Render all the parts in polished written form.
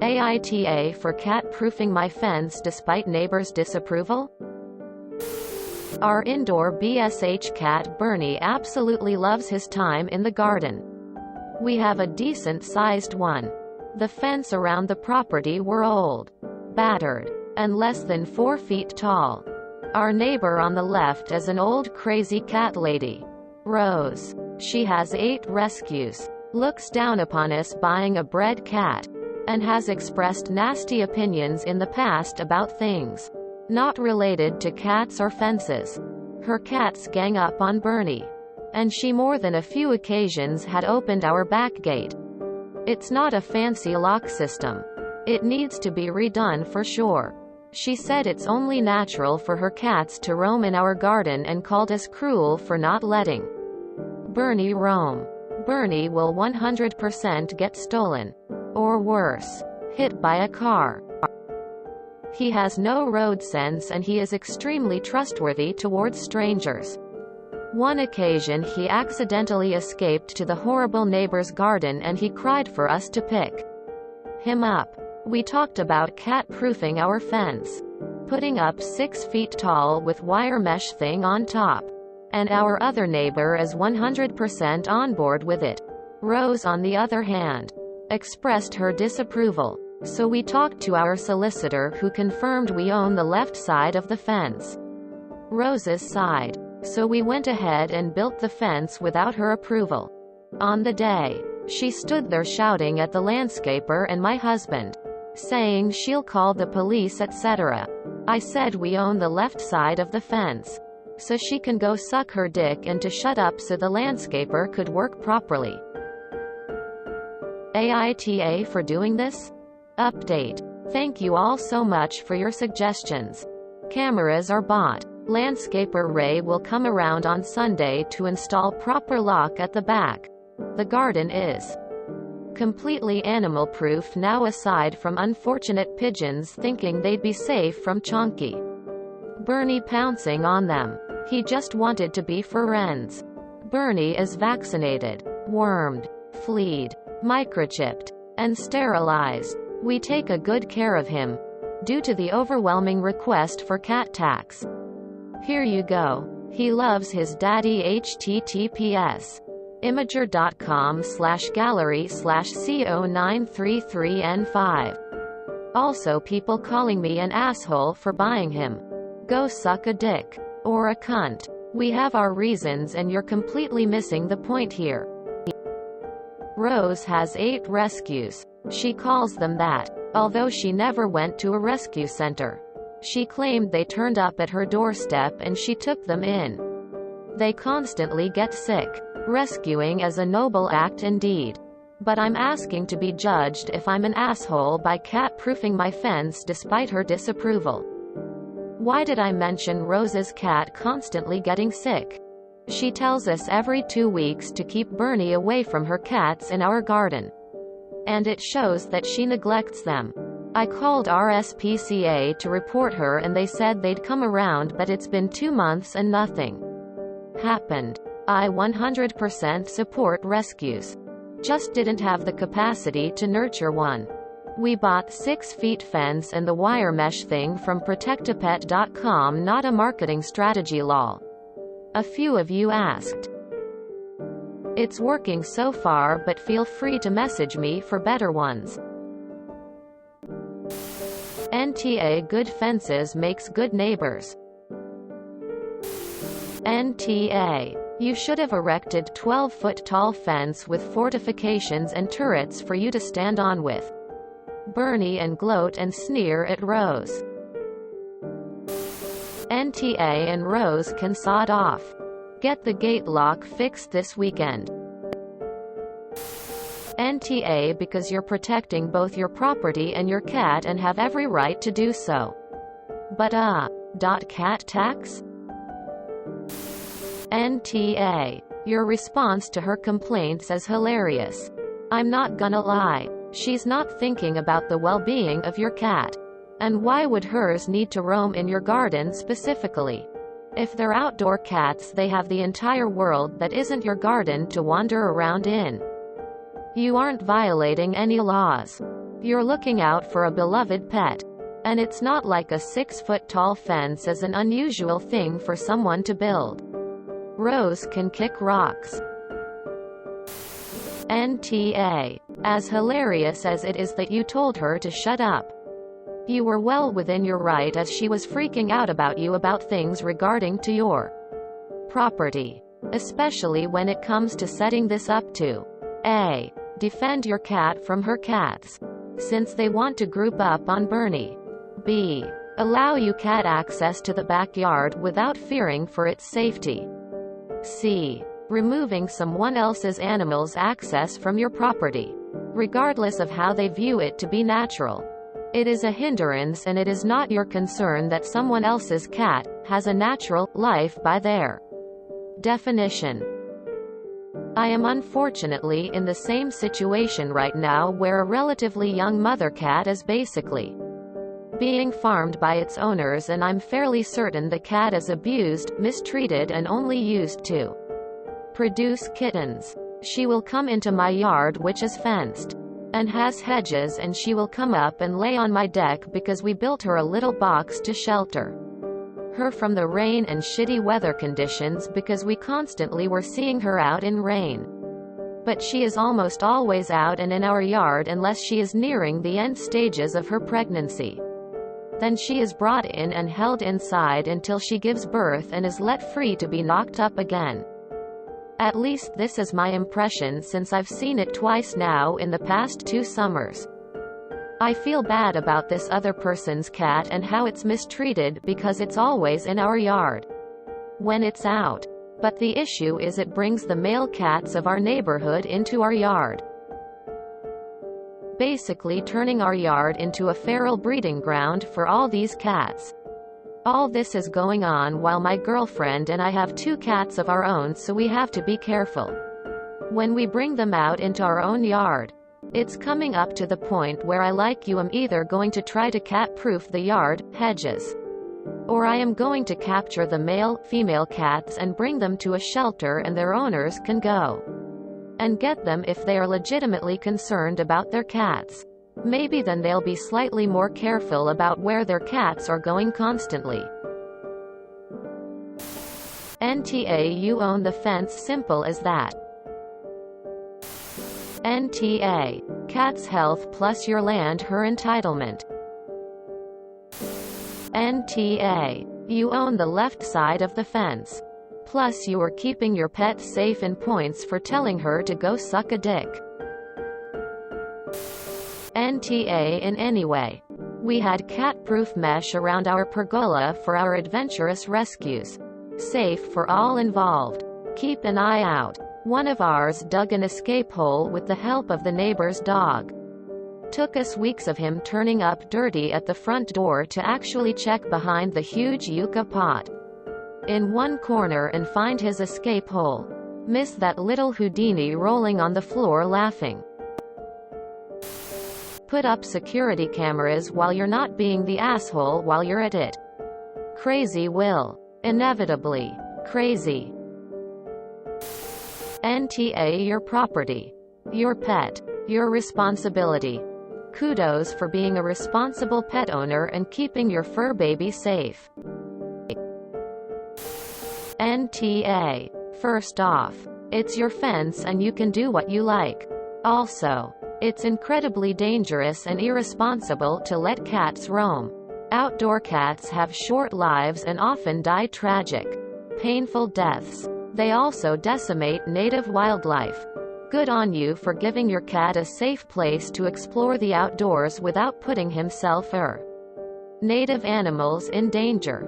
AITA for cat-proofing my fence despite neighbors' disapproval? Our indoor BSH cat Bernie absolutely loves his time in the garden. We have a decent-sized one. The fence around the property were old, battered, and less than 4 feet tall. Our neighbor on the left is an old crazy cat lady, Rose. She has 8 rescues, looks down upon us buying a bred cat, and has expressed nasty opinions in the past about things not related to cats or fences. Her cats gang up on Bernie, and she more than a few occasions had opened our back gate. It's not a fancy lock system. It needs to be redone for sure. She said it's only natural for her cats to roam in our garden and called us cruel for not letting Bernie roam. Bernie will 100% get stolen. Or worse, hit by a car. He has no road sense and he is extremely trustworthy towards strangers. One occasion he accidentally escaped to the horrible neighbor's garden and he cried for us to pick him up. We talked about cat-proofing our fence, putting up 6 feet tall with wire mesh thing on top. And our other neighbor is 100% on board with it. Rose, on the other hand, expressed her disapproval. So we talked to our solicitor who confirmed we own the left side of the fence, Rose's side. So we went ahead and built the fence without her approval. On the day, she stood there shouting at the landscaper and my husband, saying she'll call the police etc. I said we own the left side of the fence, so she can go suck her dick and to shut up so the landscaper could work properly. AITA for doing this? Update. Thank you all so much for your suggestions. Cameras are bought. Landscaper Ray will come around on Sunday to install proper lock at the back. The garden is completely animal-proof now aside from unfortunate pigeons thinking they'd be safe from Chonky Bernie pouncing on them. He just wanted to be friends. Bernie is vaccinated, wormed, fleed, microchipped, and sterilized. We take a good care of him, due to the overwhelming request for cat tax. Here you go. He loves his daddy. https imager.com/gallery/co933n5. Also people calling me an asshole for buying him. Go suck a dick. Or a cunt. We have our reasons and you're completely missing the point here. Rose has 8 rescues. She calls them that, although she never went to a rescue center. She claimed they turned up at her doorstep and she took them in. They constantly get sick. Rescuing is a noble act indeed. But I'm asking to be judged if I'm an asshole by cat-proofing my fence despite her disapproval. Why did I mention Rose's cat constantly getting sick? She tells us every 2 weeks to keep Bernie away from her cats in our garden. And it shows that she neglects them. I called RSPCA to report her and they said they'd come around but it's been 2 months and nothing happened. I 100% support rescues. Just didn't have the capacity to nurture one. We bought 6 feet fence and the wire mesh thing from protectapet.com, not a marketing strategy lol. A few of you asked. It's working so far but feel free to message me for better ones. NTA good fences makes good neighbors. NTA. You should have erected 12-foot tall fence with fortifications and turrets for you to stand on with Bernie and gloat and sneer at Rose. NTA and Rose can sod off. Get the gate lock fixed this weekend. NTA because you're protecting both your property and your cat and have every right to do so. But cat tax? NTA. Your response to her complaints is hilarious. I'm not gonna lie. She's not thinking about the well-being of your cat. And why would hers need to roam in your garden specifically? If they're outdoor cats, they have the entire world that isn't your garden to wander around in. You aren't violating any laws. You're looking out for a beloved pet. And it's not like a 6-foot-tall fence is an unusual thing for someone to build. Rose can kick rocks. NTA. As hilarious as it is that you told her to shut up, you were well within your right as she was freaking out about you about things regarding to your property. Especially when it comes to setting this up to A. Defend your cat from her cats, since they want to group up on Bernie. B. Allow you cat access to the backyard without fearing for its safety. C. Removing someone else's animal's access from your property, regardless of how they view it to be natural. It is a hindrance and it is not your concern that someone else's cat has a natural life by their definition. I am unfortunately in the same situation right now where a relatively young mother cat is basically being farmed by its owners, and I'm fairly certain the cat is abused, mistreated, and only used to produce kittens. She will come into my yard, which is fenced and has hedges, and she will come up and lay on my deck because we built her a little box to shelter her from the rain and shitty weather conditions because we constantly were seeing her out in rain. But she is almost always out and in our yard unless she is nearing the end stages of her pregnancy. Then she is brought in and held inside until she gives birth and is let free to be knocked up again. At least this is my impression since I've seen it twice now in the past 2 summers. I feel bad about this other person's cat and how it's mistreated because it's always in our yard when it's out. But the issue is it brings the male cats of our neighborhood into our yard, basically turning our yard into a feral breeding ground for all these cats. All this is going on while my girlfriend and I have 2 cats of our own, so we have to be careful when we bring them out into our own yard. It's coming up to the point where I am either going to try to cat-proof the yard, hedges, or I am going to capture the male, female cats and bring them to a shelter and their owners can go and get them if they are legitimately concerned about their cats. Maybe then they'll be slightly more careful about where their cats are going constantly. NTA. You own the fence, simple as that. NTA. Cat's health plus your land, her entitlement. NTA. You own the left side of the fence. Plus you are keeping your pet safe in points for telling her to go suck a dick. NTA. In any way. We had cat-proof mesh around our pergola for our adventurous rescues. Safe for all involved. Keep an eye out. One of ours dug an escape hole with the help of the neighbor's dog. Took us weeks of him turning up dirty at the front door to actually check behind the huge yucca pot in one corner and find his escape hole. Miss that little Houdini rolling on the floor laughing. Put up security cameras while you're not being the asshole while you're at it. Crazy will. Inevitably. Crazy. NTA. Your property. Your pet. Your responsibility. Kudos for being a responsible pet owner and keeping your fur baby safe. NTA. First off, it's your fence and you can do what you like. Also, it's incredibly dangerous and irresponsible to let cats roam. Outdoor cats have short lives and often die tragic, painful deaths. They also decimate native wildlife. Good on you for giving your cat a safe place to explore the outdoors without putting himself or native animals in danger.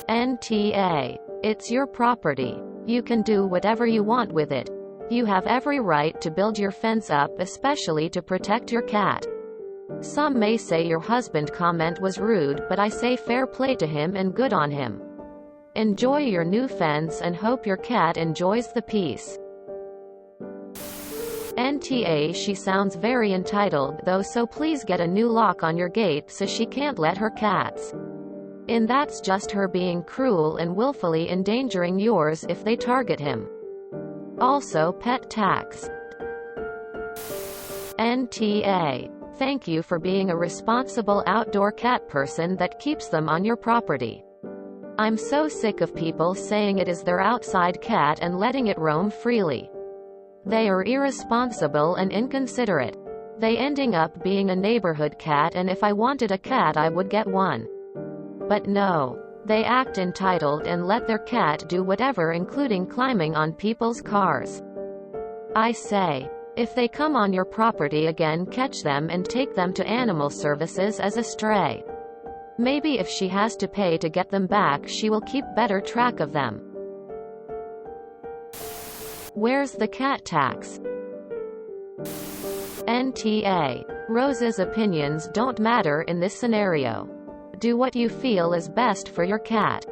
NTA. It's your property. You can do whatever you want with it. You have every right to build your fence up, especially to protect your cat. Some may say your husband comment was rude, but I say fair play to him and good on him. Enjoy your new fence and hope your cat enjoys the peace. NTA. She sounds very entitled though, so please get a new lock on your gate so she can't let her cats in. That's just her being cruel and willfully endangering yours if they target him. Also pet tax. NTA. Thank you for being a responsible outdoor cat person that keeps them on your property. I'm so sick of people saying it is their outside cat and letting it roam freely. They are irresponsible and inconsiderate. They ending up being a neighborhood cat, and if I wanted a cat I would get one. But no. They act entitled and let their cat do whatever, including climbing on people's cars. I say, if they come on your property again, catch them and take them to animal services as a stray. Maybe if she has to pay to get them back, she will keep better track of them. Where's the cat tax? NTA. Rose's opinions don't matter in this scenario. Do what you feel is best for your cat.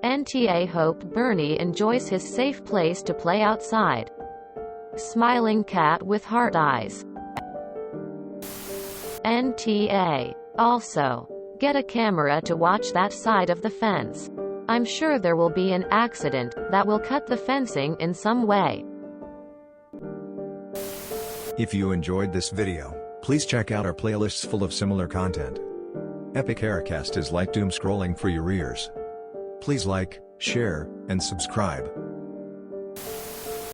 NTA. Hope Bernie enjoys his safe place to play outside. Smiling cat with heart eyes. NTA. Also, get a camera to watch that side of the fence. I'm sure there will be an accident that will cut the fencing in some way. If you enjoyed this video, please check out our playlists full of similar content. Epic Haircast is like doom scrolling for your ears. Please like, share, and subscribe.